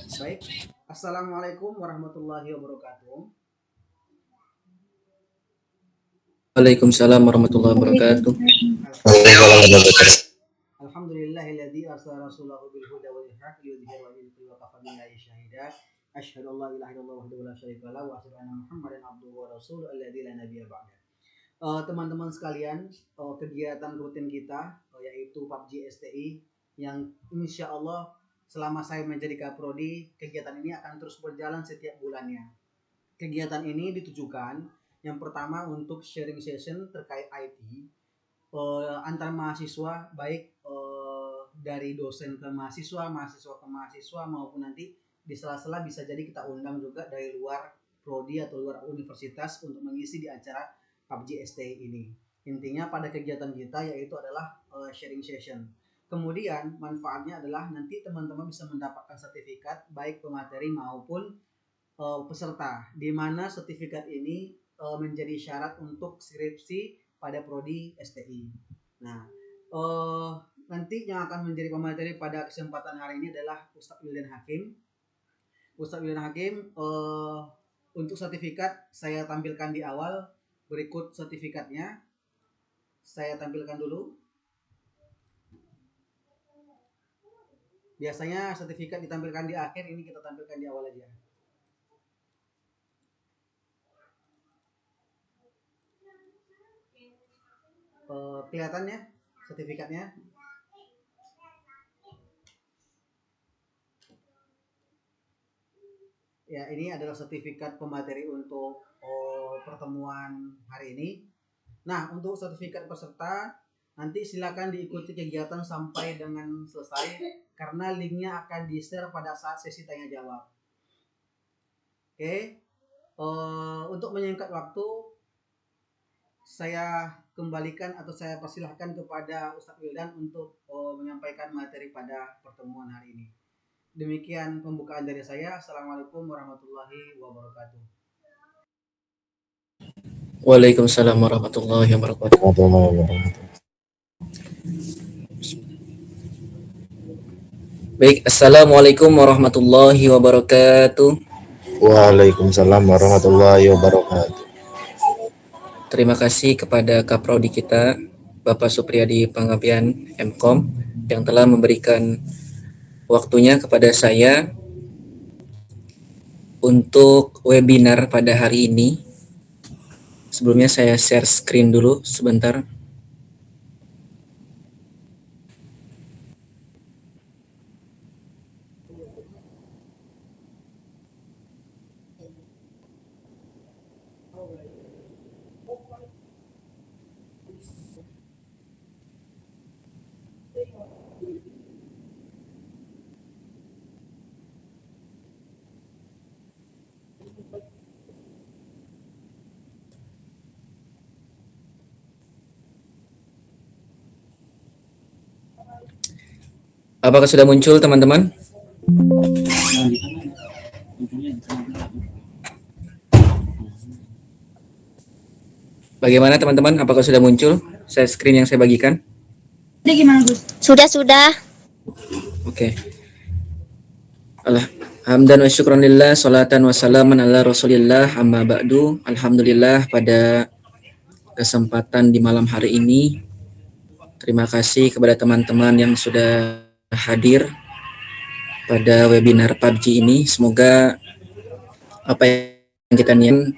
Baik, Assalamualaikum warahmatullahi wabarakatuh. Waalaikumsalam warahmatullahi wabarakatuh. Alhamdulillah, alhamdulillahilladzi arsala rasulahu bil huda wa dinil haq liyudhhirahu 'alal dini wa kafa billahi syahida. Asyhadu an la ilaha illallah wahdahu la syarika lahu wa asyhadu anna Muhammadan abduhu wa rasuluhu alladzi la nabiyya ba'da. Teman-teman sekalian, kegiatan rutin kita yaitu PUBG STI yang insya Allah selama saya menjadi Kaprodi, kegiatan ini akan terus berjalan setiap bulannya. Kegiatan ini ditujukan yang pertama untuk sharing session terkait IT antar mahasiswa, baik dari dosen ke mahasiswa, mahasiswa ke mahasiswa, maupun nanti di sela-sela bisa jadi kita undang juga dari luar prodi atau luar universitas untuk mengisi di acara PUBG STI ini. Intinya pada kegiatan kita yaitu adalah sharing session. Kemudian manfaatnya adalah nanti teman-teman bisa mendapatkan sertifikat baik pemateri maupun peserta, di mana sertifikat ini menjadi syarat untuk skripsi pada prodi STI. Nah, nanti yang akan menjadi pemateri pada kesempatan hari ini adalah Ustadz Wildan Hakim. Ustadz Wildan Hakim, untuk sertifikat saya tampilkan di awal. Berikut sertifikatnya saya tampilkan dulu. Biasanya sertifikat ditampilkan di akhir, ini kita tampilkan di awal aja. Kelihatannya sertifikatnya. Ya, ini adalah sertifikat pemateri untuk pertemuan hari ini. Nah, untuk sertifikat peserta nanti silakan diikuti kegiatan sampai dengan selesai karena linknya akan di-share pada saat sesi tanya jawab. Oke, untuk menyingkat waktu, saya kembalikan atau saya persilahkan kepada Ustadz Wildan untuk menyampaikan materi pada pertemuan hari ini. Demikian pembukaan dari saya. Assalamualaikum warahmatullahi wabarakatuh. Waalaikumsalam warahmatullahi wabarakatuh. Baik, assalamualaikum warahmatullahi wabarakatuh. Waalaikumsalam warahmatullahi wabarakatuh. Terima kasih kepada Kaprodi kita, Bapak Supriyadi Panggabean Mkom, yang telah memberikan waktunya kepada saya untuk webinar pada hari ini. Sebelumnya saya share screen dulu sebentar. Apakah sudah muncul, teman-teman? Bagaimana, teman-teman? Apakah sudah muncul share screen yang saya bagikan? Sudah. Oke. Hamdan wa syukran lillah, salatan wa salaman ala rasulillah, amma ba'du. Alhamdulillah, pada kesempatan di malam hari ini, terima kasih kepada teman-teman yang sudah hadir pada webinar PUBG ini. Semoga apa yang kita niat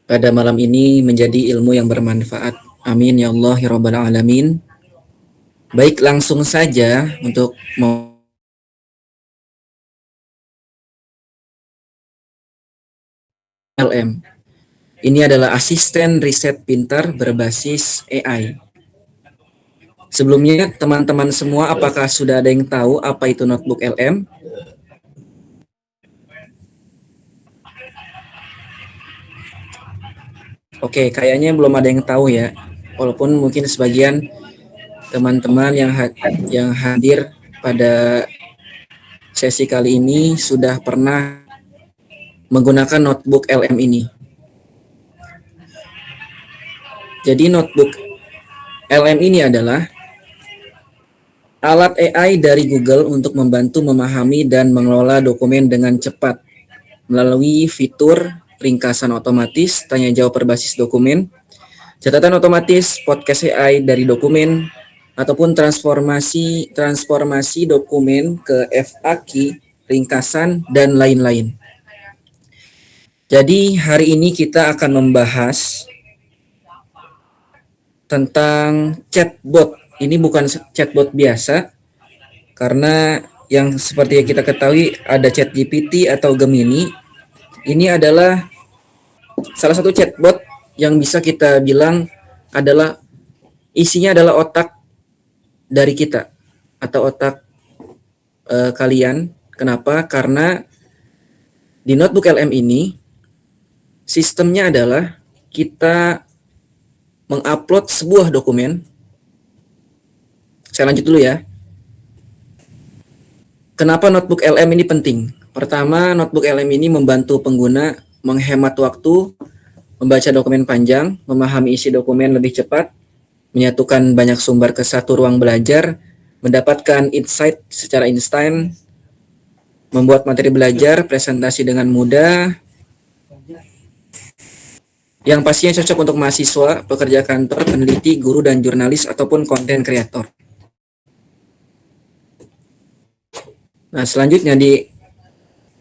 pada malam ini menjadi ilmu yang bermanfaat. Amin ya Allah ya rabbal alamin. Baik, langsung saja untuk LM. Ini adalah asisten riset pintar berbasis AI. Sebelumnya, teman-teman semua, apakah sudah ada yang tahu apa itu notebook LM? Oke, kayaknya belum ada yang tahu ya. Walaupun mungkin sebagian teman-teman yang hadir pada sesi kali ini sudah pernah menggunakan notebook LM ini. Jadi notebook LM ini adalah alat AI dari Google untuk membantu memahami dan mengelola dokumen dengan cepat melalui fitur ringkasan otomatis, tanya jawab berbasis dokumen, catatan otomatis, podcast AI dari dokumen, ataupun transformasi dokumen ke FAQ, ringkasan, dan lain-lain. Jadi hari ini kita akan membahas tentang chatbot. Ini bukan chatbot biasa, karena yang seperti yang kita ketahui ada ChatGPT atau Gemini. Ini adalah salah satu chatbot yang bisa kita bilang adalah isinya adalah otak dari kita atau otak kalian. Kenapa? Karena di notebook LM ini sistemnya adalah kita mengupload sebuah dokumen. Saya lanjut dulu ya. Kenapa notebook LM ini penting? Pertama, notebook LM ini membantu pengguna menghemat waktu, membaca dokumen panjang, memahami isi dokumen lebih cepat, menyatukan banyak sumber ke satu ruang belajar, mendapatkan insight secara instan, membuat materi belajar, presentasi dengan mudah, yang pastinya cocok untuk mahasiswa, pekerja kantor, peneliti, guru, dan jurnalis, ataupun konten kreator. Nah, selanjutnya di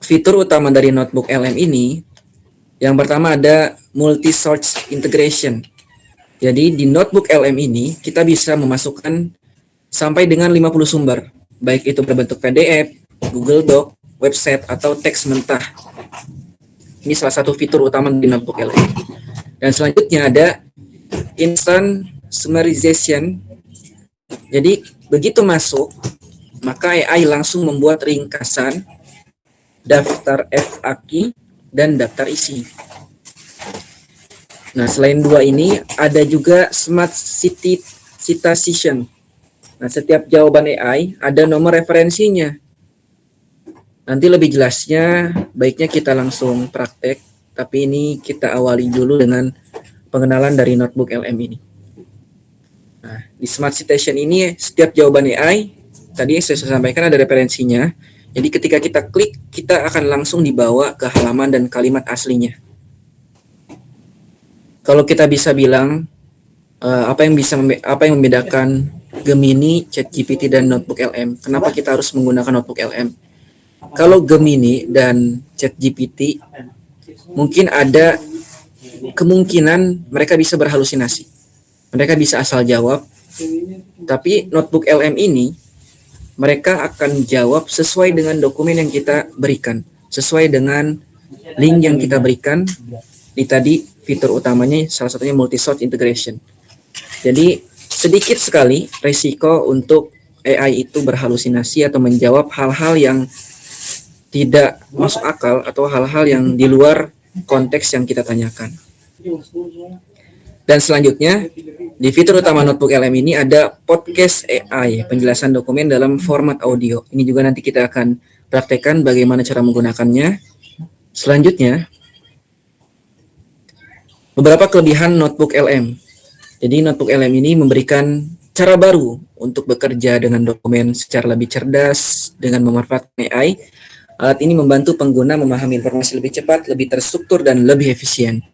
fitur utama dari notebook LM ini, yang pertama ada multi-source integration. Jadi di notebook LM ini, kita bisa memasukkan sampai dengan 50 sumber, baik itu berbentuk PDF, Google Doc, website, atau teks mentah. Ini salah satu fitur utama di notebook LM. Dan selanjutnya ada instant summarization. Jadi begitu masuk, maka AI langsung membuat ringkasan, daftar FAQ, dan daftar isi. Nah, selain dua ini, ada juga smart citation. Nah, setiap jawaban AI ada nomor referensinya. Nanti lebih jelasnya, baiknya kita langsung praktek. Tapi ini kita awali dulu dengan pengenalan dari notebook LM ini. Nah, di Smart Citation ini setiap jawaban AI tadi saya sampaikan ada referensinya. Jadi ketika kita klik, kita akan langsung dibawa ke halaman dan kalimat aslinya. Kalau kita bisa bilang apa yang membedakan Gemini, ChatGPT, dan notebook LM? Kenapa kita harus menggunakan notebook LM? Kalau Gemini dan ChatGPT mungkin ada kemungkinan mereka bisa berhalusinasi. Mereka bisa asal jawab. Tapi notebook LM ini mereka akan jawab sesuai dengan dokumen yang kita berikan, sesuai dengan link yang kita berikan. Di tadi fitur utamanya salah satunya multi-source integration. Jadi sedikit sekali risiko untuk AI itu berhalusinasi atau menjawab hal-hal yang tidak masuk akal atau hal-hal yang di luar konteks yang kita tanyakan. Dan selanjutnya, di fitur utama notebook LM ini ada podcast AI, penjelasan dokumen dalam format audio. Ini juga nanti kita akan praktekkan bagaimana cara menggunakannya. Selanjutnya, beberapa kelebihan notebook LM. Jadi notebook LM ini memberikan cara baru untuk bekerja dengan dokumen secara lebih cerdas dengan memanfaatkan AI. Alat ini membantu pengguna memahami informasi lebih cepat, lebih terstruktur, dan lebih efisien.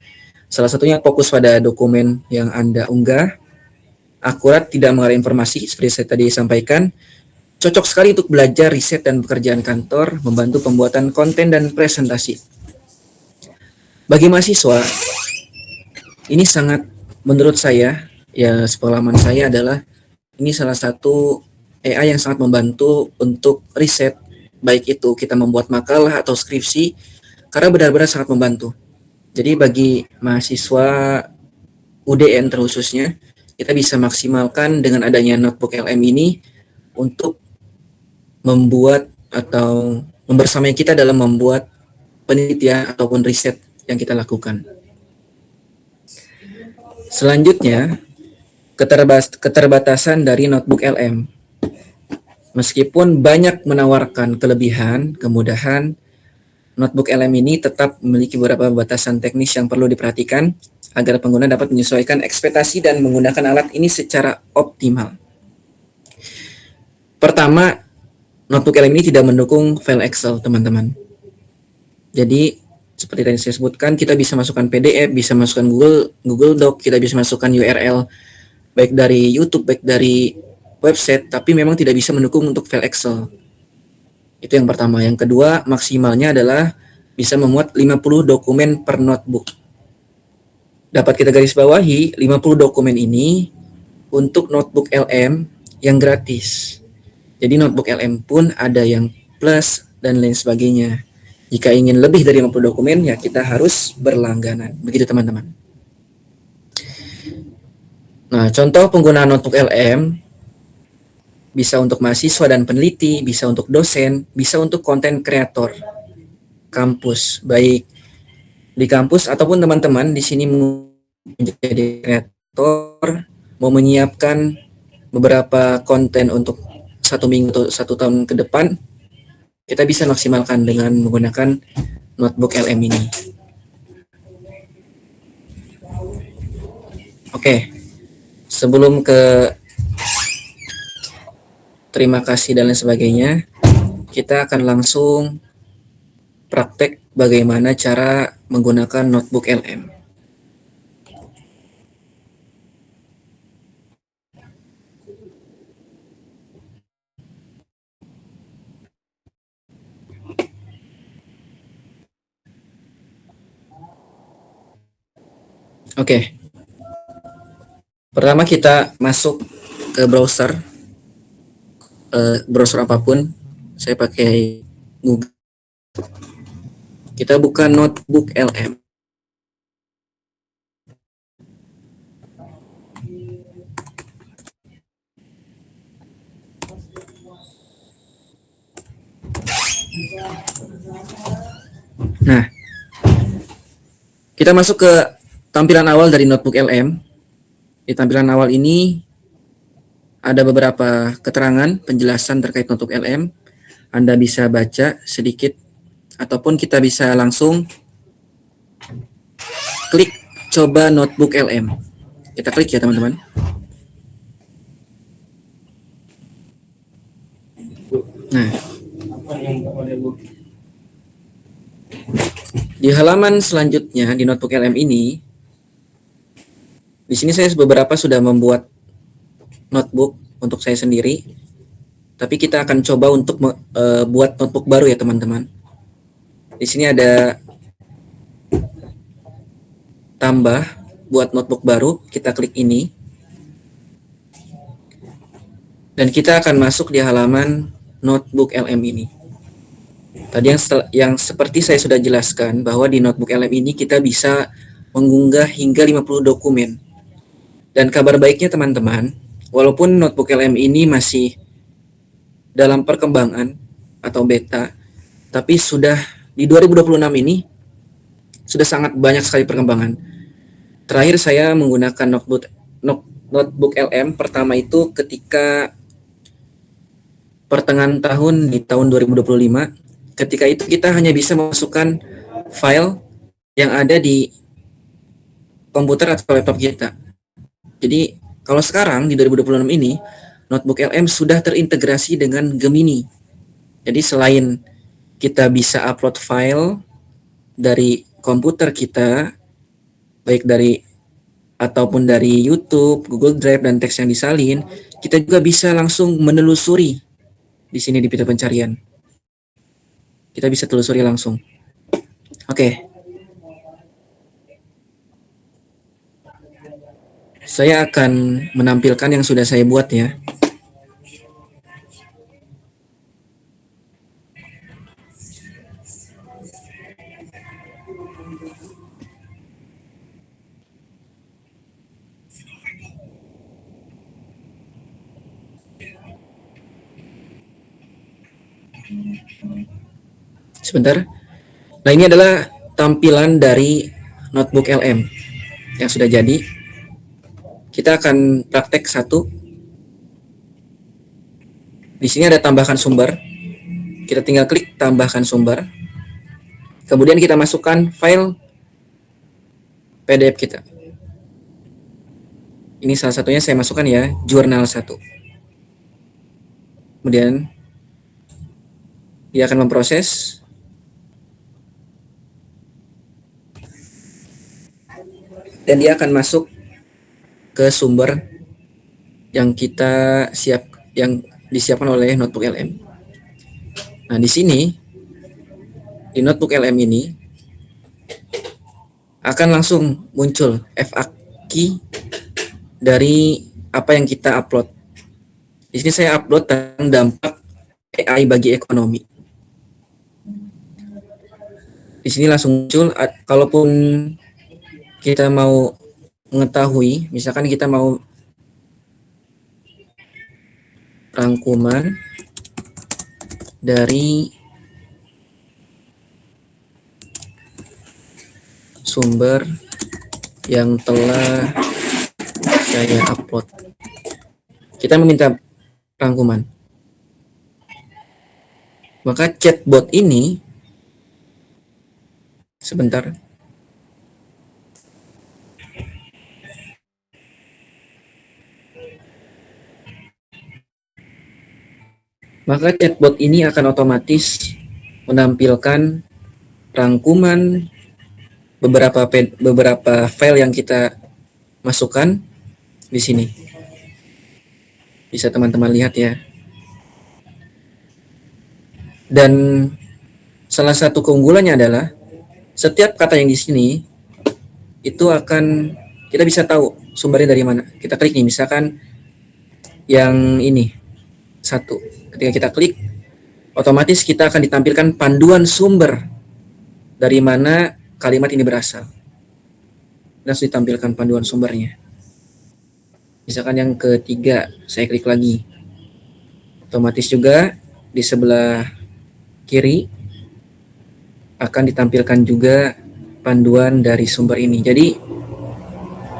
Salah satunya fokus pada dokumen yang Anda unggah, akurat, tidak mengarah informasi, seperti saya tadi sampaikan. Cocok sekali untuk belajar, riset, dan pekerjaan kantor, membantu pembuatan konten dan presentasi. Bagi mahasiswa, ini sangat, menurut saya, ya sepengalaman saya adalah, ini salah satu AI yang sangat membantu untuk riset, baik itu kita membuat makalah atau skripsi, karena benar-benar sangat membantu. Jadi bagi mahasiswa UDN terkhususnya, kita bisa maksimalkan dengan adanya notebook LM ini untuk membuat atau membersamai kita dalam membuat penelitian ataupun riset yang kita lakukan. Selanjutnya, keterbatasan dari notebook LM. Meskipun banyak menawarkan kelebihan, kemudahan, notebook LM ini tetap memiliki beberapa batasan teknis yang perlu diperhatikan agar pengguna dapat menyesuaikan ekspektasi dan menggunakan alat ini secara optimal. Pertama, notebook LM ini tidak mendukung file Excel, teman-teman. Jadi seperti tadi saya sebutkan, kita bisa masukkan PDF, bisa masukkan Google Doc, kita bisa masukkan URL baik dari YouTube, baik dari website, tapi memang tidak bisa mendukung untuk file Excel. Itu yang pertama. Yang kedua, maksimalnya adalah bisa memuat 50 dokumen per notebook. Dapat kita garis bawahi, 50 dokumen ini untuk notebook LM yang gratis. Jadi notebook LM pun ada yang plus dan lain sebagainya. Jika ingin lebih dari 50 dokumen, ya kita harus berlangganan. Begitu teman-teman. Nah, contoh penggunaan notebook LM bisa untuk mahasiswa dan peneliti, bisa untuk dosen, bisa untuk konten kreator kampus, baik di kampus ataupun teman-teman di sini menjadi kreator, mau menyiapkan beberapa konten untuk 1 minggu atau 1 tahun ke depan, kita bisa maksimalkan dengan menggunakan notebook LM ini. Oke, sebelum ke terima kasih dan lain sebagainya, kita akan langsung praktek bagaimana cara menggunakan notebook LM. Oke, pertama kita masuk ke browser apapun. Saya pakai Google. Kita buka notebook LM. Nah, kita masuk ke tampilan awal dari notebook LM. Di tampilan awal ini ada beberapa keterangan penjelasan terkait notebook LM. Anda bisa baca sedikit ataupun kita bisa langsung klik coba notebook LM. Kita klik ya teman-teman. Nah, di halaman selanjutnya di notebook LM ini, di sini saya beberapa sudah membuat notebook untuk saya sendiri. Tapi kita akan coba untuk buat notebook baru ya teman-teman. Di sini ada tambah buat notebook baru, kita klik ini. Dan kita akan masuk di halaman notebook LM ini. Tadi yang seperti saya sudah jelaskan bahwa di notebook LM ini kita bisa mengunggah hingga 50 dokumen. Dan kabar baiknya teman-teman, walaupun notebook LM ini masih dalam perkembangan atau beta, tapi sudah di 2026 ini sudah sangat banyak sekali perkembangan. Terakhir saya menggunakan notebook LM pertama itu ketika pertengahan tahun di tahun 2025. Ketika itu kita hanya bisa memasukkan file yang ada di komputer atau laptop kita. Jadi kalau sekarang di 2026 ini notebook LM sudah terintegrasi dengan Gemini. Jadi selain kita bisa upload file dari komputer kita, baik dari ataupun dari YouTube, Google Drive dan teks yang disalin, kita juga bisa langsung menelusuri di sini di fitur pencarian. Kita bisa telusuri langsung. Oke. Saya akan menampilkan yang sudah saya buat ya. Sebentar. Nah, ini adalah tampilan dari notebook LM yang sudah jadi. Kita akan praktek satu. Di sini ada tambahkan sumber. Kita tinggal klik tambahkan sumber. Kemudian kita masukkan file PDF kita. Ini salah satunya saya masukkan ya, jurnal 1. Kemudian dia akan memproses dan dia akan masuk ke sumber yang disiapkan oleh notebook LM. Nah, di sini di notebook LM ini akan langsung muncul FAQ dari apa yang kita upload. Di sini saya upload tentang dampak AI bagi ekonomi. Di sini langsung muncul, kalaupun kita mau mengetahui, misalkan kita mau rangkuman dari sumber yang telah saya upload. Kita meminta rangkuman. Maka chatbot ini, sebentar. Maka chatbot ini akan otomatis menampilkan rangkuman beberapa file yang kita masukkan di sini. Bisa teman-teman lihat ya. Dan salah satu keunggulannya adalah setiap kata yang di sini itu akan kita bisa tahu sumbernya dari mana. Kita klik nih, misalkan yang ini satu. Ketika kita klik, otomatis kita akan ditampilkan panduan sumber dari mana kalimat ini berasal. Langsung ditampilkan panduan sumbernya. Misalkan yang ketiga, saya klik lagi. Otomatis juga di sebelah kiri akan ditampilkan juga panduan dari sumber ini. Jadi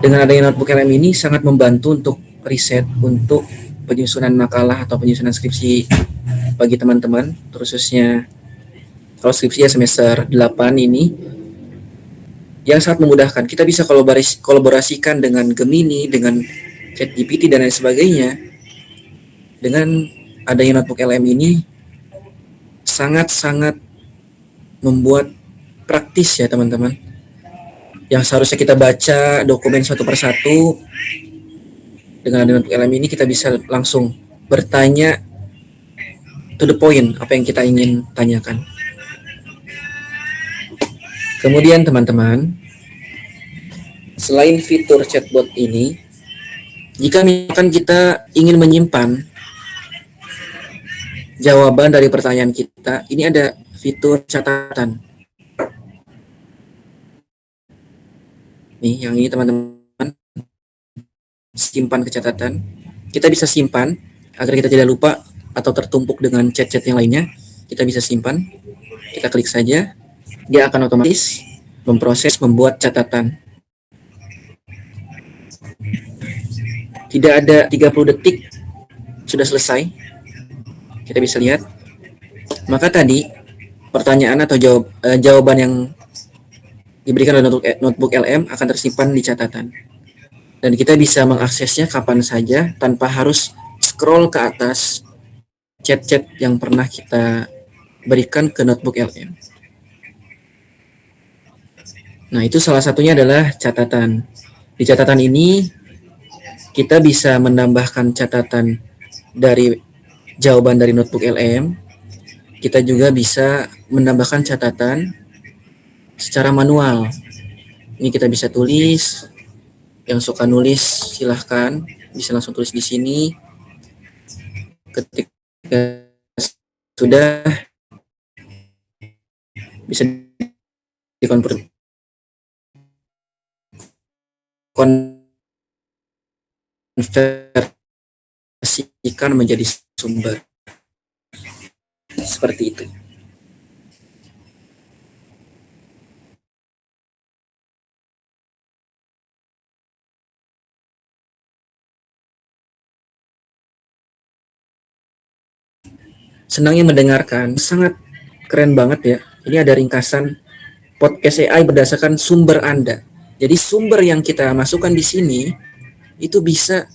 dengan adanya notebook LM ini sangat membantu untuk riset, untuk penyusunan makalah atau penyusunan skripsi bagi teman-teman, khususnya kalau skripsi ya semester 8 ini, yang sangat memudahkan. Kita bisa kolaborasikan dengan Gemini, dengan ChatGPT dan lain sebagainya. Dengan adanya notebook LM ini sangat-sangat membuat praktis ya teman-teman. Yang seharusnya kita baca dokumen satu persatu, dengan adanya notebook LM ini kita bisa langsung bertanya to the point apa yang kita ingin tanyakan. Kemudian teman-teman, selain fitur chatbot ini, jika misalkan kita ingin menyimpan jawaban dari pertanyaan kita, ini ada fitur catatan. Nih, yang ini teman-teman, simpan ke catatan. Kita bisa simpan agar kita tidak lupa atau tertumpuk dengan chat-chat yang lainnya. Kita bisa simpan. Kita klik saja, dia akan otomatis memproses, membuat catatan. Tidak ada 30 detik sudah selesai. Kita bisa lihat. Maka tadi pertanyaan atau jawaban yang diberikan oleh notebook LM akan tersimpan di catatan. Dan kita bisa mengaksesnya kapan saja tanpa harus scroll ke atas chat-chat yang pernah kita berikan ke notebook LM. Nah, itu salah satunya adalah catatan. Di catatan ini kita bisa menambahkan catatan dari jawaban dari notebook LM. Kita juga bisa menambahkan catatan secara manual. Ini kita bisa tulis. Yang suka nulis silahkan bisa langsung tulis di sini. Ketika sudah bisa dikonversikan menjadi sumber seperti itu. Senangnya mendengarkan, sangat keren banget ya. Ini ada ringkasan podcast AI berdasarkan sumber Anda. Jadi sumber yang kita masukkan di sini itu bisa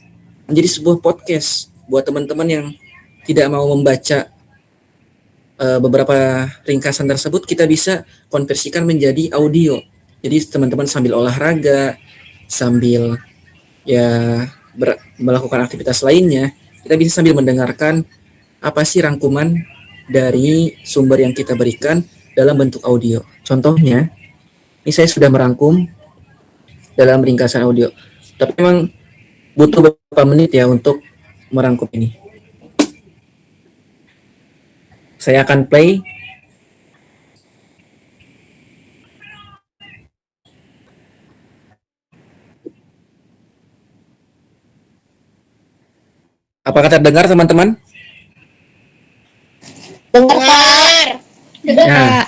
menjadi sebuah podcast buat teman-teman yang tidak mau membaca beberapa ringkasan tersebut, kita bisa konversikan menjadi audio. Jadi teman-teman sambil olahraga, sambil ya melakukan aktivitas lainnya, kita bisa sambil mendengarkan apa sih rangkuman dari sumber yang kita berikan dalam bentuk audio. Contohnya, ini saya sudah merangkum dalam ringkasan audio. Tapi memang butuh beberapa menit ya untuk merangkum ini. Saya akan play. Apakah terdengar teman-teman? Dengar. Nah,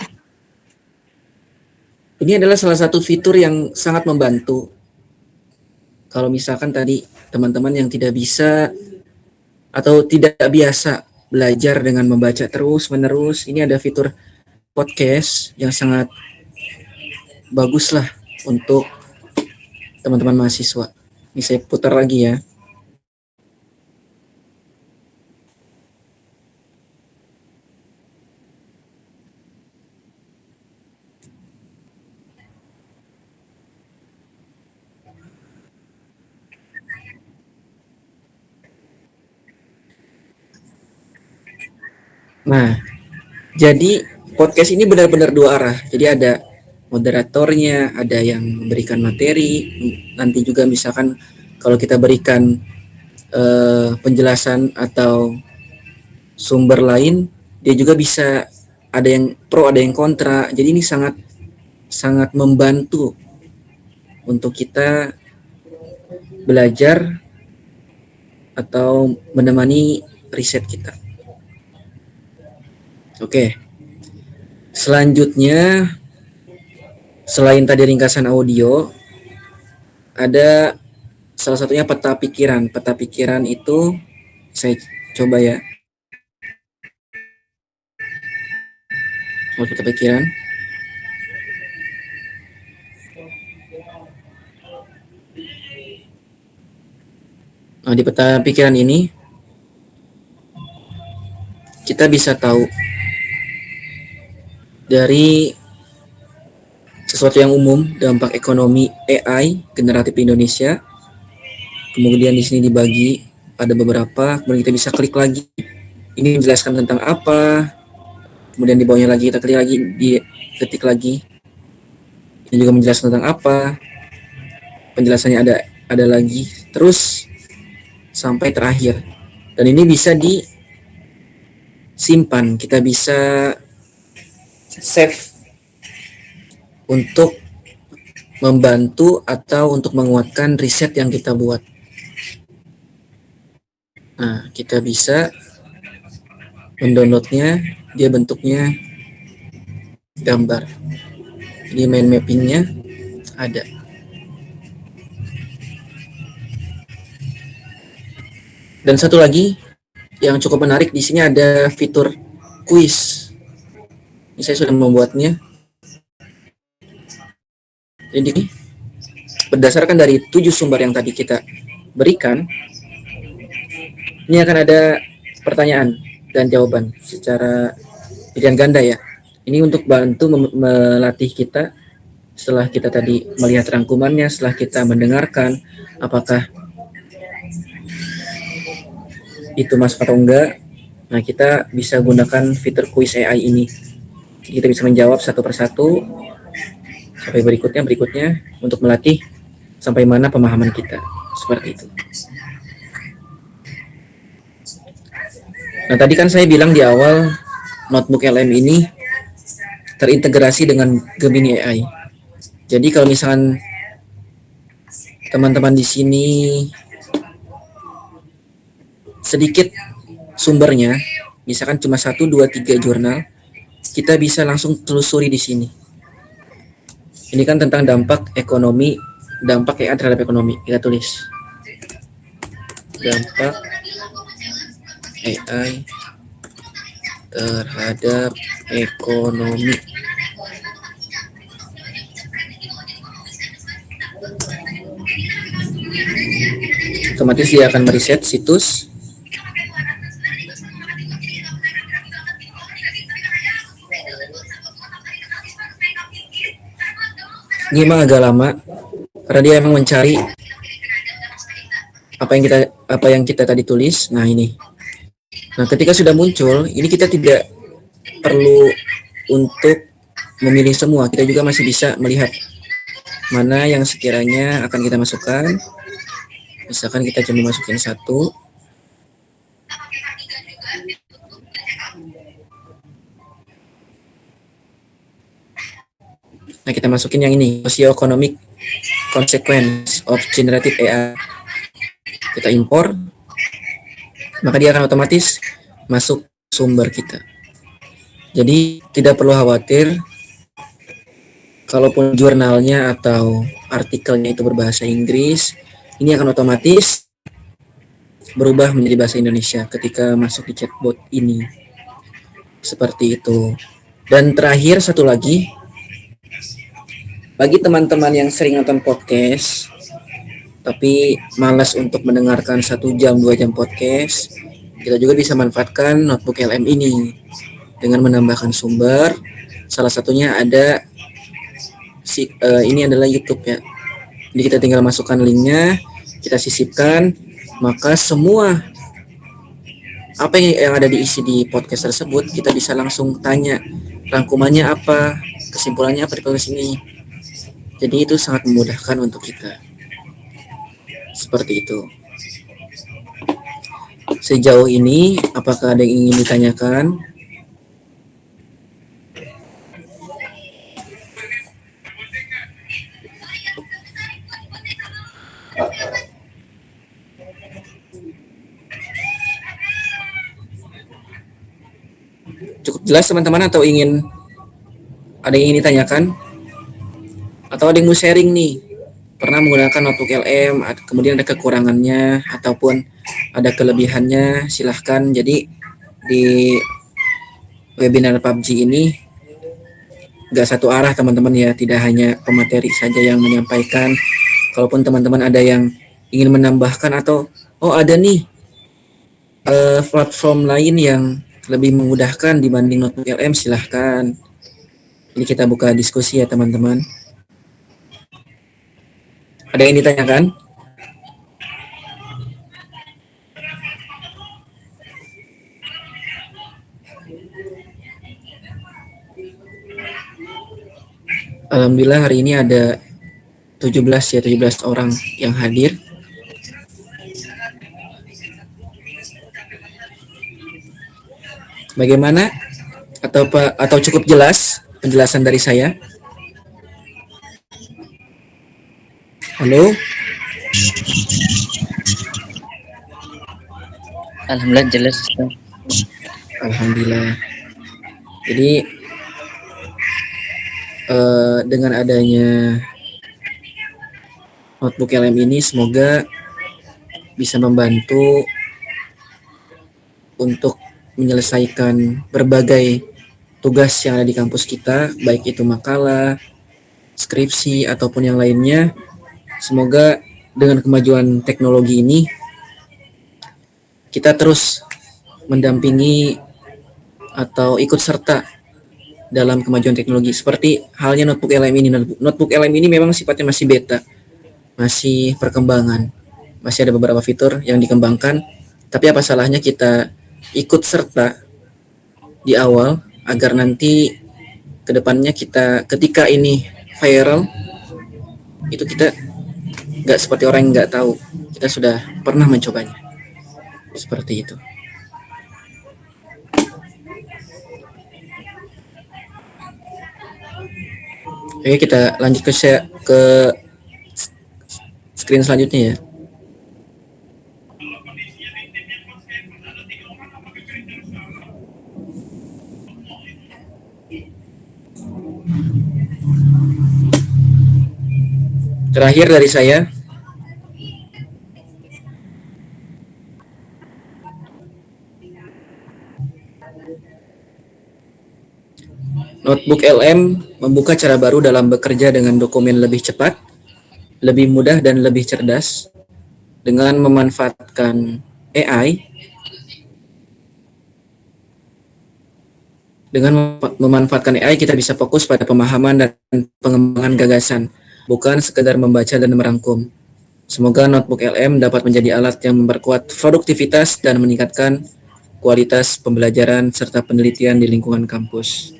ini adalah salah satu fitur yang sangat membantu. Kalau misalkan tadi teman-teman yang tidak bisa atau tidak biasa belajar dengan membaca terus-menerus, ini ada fitur podcast yang sangat bagus lah untuk teman-teman mahasiswa. Ini saya putar lagi ya. Nah, jadi podcast ini benar-benar dua arah. Jadi ada moderatornya, ada yang memberikan materi. Nanti juga misalkan kalau kita berikan penjelasan atau sumber lain, dia juga bisa ada yang pro, ada yang kontra. Jadi ini sangat sangat membantu untuk kita belajar atau menemani riset kita. Oke. Selanjutnya, selain tadi ringkasan audio, ada salah satunya peta pikiran. Peta pikiran itu saya coba ya. Peta pikiran. Nah, di peta pikiran ini kita bisa tahu dari sesuatu yang umum, dampak ekonomi AI generatif di Indonesia. Kemudian di sini dibagi ada beberapa, kemudian kita bisa klik lagi. Ini menjelaskan tentang apa. Kemudian di bawahnya lagi kita klik lagi, diketik lagi. Ini juga menjelaskan tentang apa. Penjelasannya ada lagi. Terus sampai terakhir. Dan ini bisa disimpan, kita bisa save untuk membantu atau untuk menguatkan riset yang kita buat. Nah, kita bisa mendownloadnya, dia bentuknya gambar. Ini mind mappingnya ada. Dan satu lagi yang cukup menarik di sini ada fitur quiz. Ini saya sudah membuatnya. Jadi berdasarkan dari 7 sumber yang tadi kita berikan, ini akan ada pertanyaan dan jawaban secara pilihan ganda ya. Ini untuk bantu melatih kita setelah kita tadi melihat rangkumannya, setelah kita mendengarkan apakah itu masuk atau enggak. Nah, kita bisa gunakan fitur quiz AI ini. Kita bisa menjawab satu persatu sampai berikutnya untuk melatih sampai mana pemahaman kita. Seperti itu. Nah, tadi kan saya bilang di awal notebook LM ini terintegrasi dengan Gemini AI. Jadi kalau misalkan teman-teman di sini sedikit sumbernya, misalkan cuma 1, 2, 3 jurnal, kita bisa langsung telusuri di sini. Ini kan tentang dampak ekonomi, dampak AI terhadap ekonomi. Kita tulis dampak AI terhadap ekonomi. Otomatis dia akan meriset situs. Ini emang agak lama karena dia emang mencari apa yang kita tadi tulis. Nah, ini. Nah, ketika sudah muncul, ini kita tidak perlu untuk memilih semua. Kita juga masih bisa melihat mana yang sekiranya akan kita masukkan. Misalkan kita cuma masukin satu. Nah, kita masukin yang ini, socioeconomic consequence of generative AI. Kita impor, maka dia akan otomatis masuk sumber kita. Jadi tidak perlu khawatir kalaupun jurnalnya atau artikelnya itu berbahasa Inggris, ini akan otomatis berubah menjadi bahasa Indonesia ketika masuk di chatbot ini. Seperti itu. Dan terakhir satu lagi, bagi teman-teman yang sering nonton podcast tapi malas untuk mendengarkan 1 jam 2 jam podcast, kita juga bisa manfaatkan notebook LM ini dengan menambahkan sumber. Salah satunya ada ini adalah YouTube ya. Jadi kita tinggal masukkan linknya, kita sisipkan, maka semua apa yang ada diisi di podcast tersebut kita bisa langsung tanya rangkumannya apa, kesimpulannya apa di podcast ini. Jadi itu sangat memudahkan untuk kita. Seperti itu. Sejauh ini apakah ada yang ingin ditanyakan? Cukup jelas teman-teman, atau ada yang ingin ditanyakan? Atau ada yang mau sharing nih? Pernah menggunakan notebook LM, kemudian ada kekurangannya ataupun ada kelebihannya, silahkan. Jadi di webinar PUBG ini gak satu arah teman-teman ya, tidak hanya pemateri saja yang menyampaikan. Kalaupun teman-teman ada yang ingin menambahkan atau ada nih platform lain yang lebih memudahkan dibanding notebook LM, silahkan. Ini kita buka diskusi ya teman-teman. Ada yang ditanyakan? Alhamdulillah hari ini ada 17 orang yang hadir. Bagaimana? Atau cukup jelas penjelasan dari saya? Halo? Alhamdulillah jelas, Ustaz. Alhamdulillah. Jadi dengan adanya notebook LM ini semoga bisa membantu untuk menyelesaikan berbagai tugas yang ada di kampus kita, baik itu makalah, skripsi, ataupun yang lainnya. Semoga dengan kemajuan teknologi ini kita terus mendampingi atau ikut serta dalam kemajuan teknologi. Seperti halnya notebook LM ini. Notebook LM ini memang sifatnya masih beta, masih perkembangan, masih ada beberapa fitur yang dikembangkan. Tapi apa salahnya kita ikut serta di awal agar nanti kedepannya kita ketika ini viral itu kita nggak seperti orang yang nggak tahu, kita sudah pernah mencobanya. Seperti itu. Oke, kita lanjut ke screen selanjutnya ya. Terakhir dari saya, notebook LM membuka cara baru dalam bekerja dengan dokumen lebih cepat, lebih mudah dan lebih cerdas. Dengan memanfaatkan AI, kita bisa fokus pada pemahaman dan pengembangan gagasan, bukan sekedar membaca dan merangkum. Semoga notebook LM dapat menjadi alat yang memperkuat produktivitas dan meningkatkan kualitas pembelajaran serta penelitian di lingkungan kampus.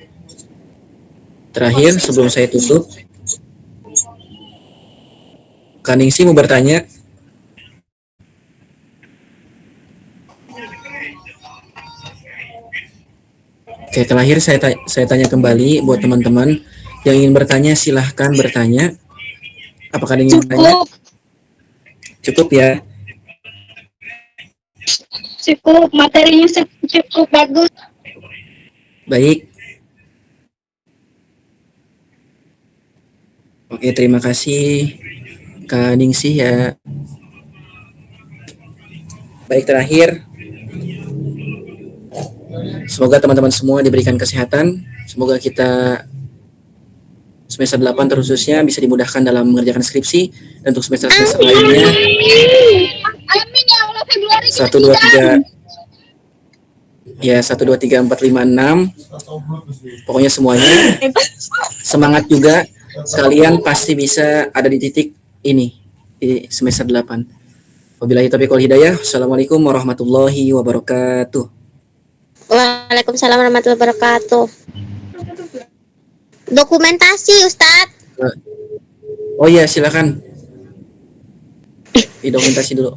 Terakhir, sebelum saya tutup, Kak Ningsi mau bertanya. Oke, terakhir saya tanya kembali buat teman-teman yang ingin bertanya, silahkan bertanya. Apakah ada yang ingin bertanya? Cukup ya. Cukup, materinya cukup bagus. Baik. Oke, terima kasih Kak Ningsih ya. Baik, terakhir, semoga teman-teman semua diberikan kesehatan. Semoga kita semester 8 terkhususnya bisa dimudahkan dalam mengerjakan skripsi, dan untuk semester-semester lainnya Amin ya Allah, Februari 1 2 3 ya 1 2 3 4 5 6. Pokoknya semuanya semangat juga. Kalian pasti bisa ada di titik ini di semester 8. Wabillahi taufiq wal hidayah. Assalamualaikum warahmatullahi wabarakatuh. Waalaikumsalam warahmatullahi wabarakatuh. Dokumentasi, Ustadz. Oh iya, silakan. Dokumentasi dulu.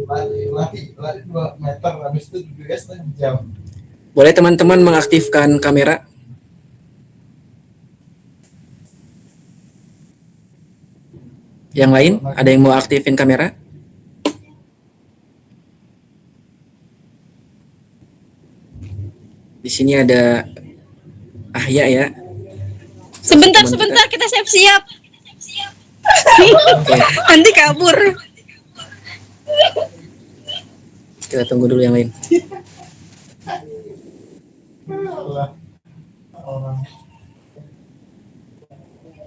Lari 2 meter, habis itu juga setengah jam. Boleh teman-teman mengaktifkan kamera? Yang lain, ada yang mau aktifin kamera? Di sini ada Ahya ya. Sebentar, Teman sebentar, kita siap-siap. Oke, Nanti kabur. kita tunggu dulu yang lain.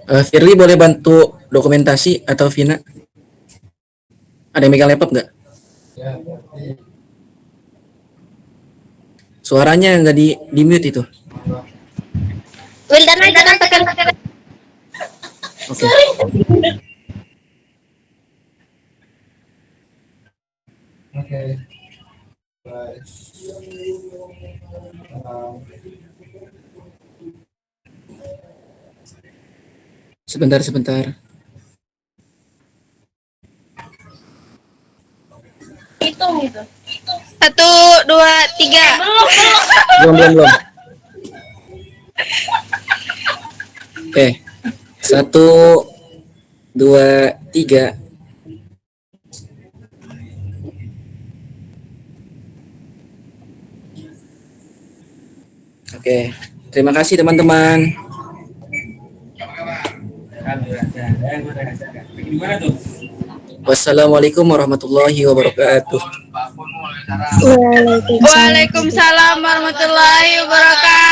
Firly boleh bantu dokumentasi atau Vina? Ada yang megang laptop nggak? Suaranya nggak di mute itu. Wildan aja tekan. Oke. Oke. Sebentar. Hitung gitu. 1, 2, 3. Belum. Oke. 1 2 3. Oke. Terima kasih teman-teman. Wassalamualaikum warahmatullahi wabarakatuh. Waalaikumsalam warahmatullahi wabarakatuh.